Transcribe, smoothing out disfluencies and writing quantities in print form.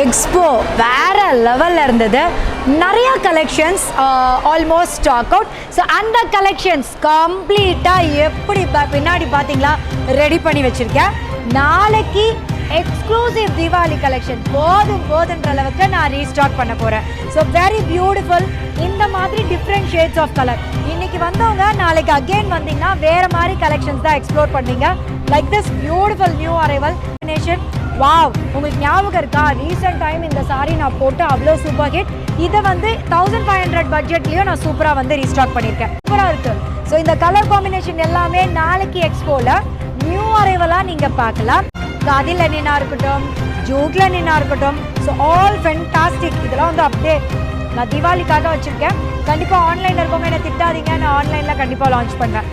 Expo வேற லெவலில் இருந்தது. நிறைய collections almost stock out. So அந்த கலெக்ஷன்ஸ் கம்ப்ளீட்டாக எப்படி பின்னாடி பார்த்தீங்களா ரெடி பண்ணி வச்சுருக்கேன். நாளைக்கு எக்ஸ்க்ளூசிவ் தீபாவளி கலெக்ஷன் போதுன்ற அளவுக்கு நான் ரீஸ்டாக் பண்ண போகிறேன். So very beautiful. இந்த மாதிரி டிஃப்ரெண்ட் ஷேட்ஸ் ஆஃப் கலர். இன்னைக்கு வந்தவங்க நாளைக்கு அகெயின் வந்தீங்கன்னா வேற மாதிரி கலெக்ஷன்ஸ் தான் எக்ஸ்ப்ளோர் பண்ணுவீங்க. Like this beautiful new arrival combination. Wow, உங்களுக்கு ஞாபகம் இருக்கா? ரீசெண்ட் டைம் இந்த சாரி நான் போட்டு அவ்வளோ சூப்பர் ஹிட். இதை வந்து 1500 பட்ஜெட்லேயும் நான் சூப்பராக ரீஸ்டாக் பண்ணியிருக்கேன். சூப்பராக இருக்கு. ஸோ இந்த கலர் காம்பினேஷன் எல்லாமே நாளைக்கு எக்ஸ்போவில் நியூ அரைவலாக நீங்கள் பார்க்கலாம். காதி லெனினா இருக்கட்டும், ஜூட் லெனினா இருக்கட்டும். So all fantastic. இதெல்லாம் அப்படியே நான் தீபாவளிக்காக வச்சுருக்கேன். கண்டிப்பாக ஆன்லைனில் இருக்கவங்க என்ன திட்டாதீங்க, நான் ஆன்லைனில் கண்டிப்பாக லான்ச் பண்ணுவேன்.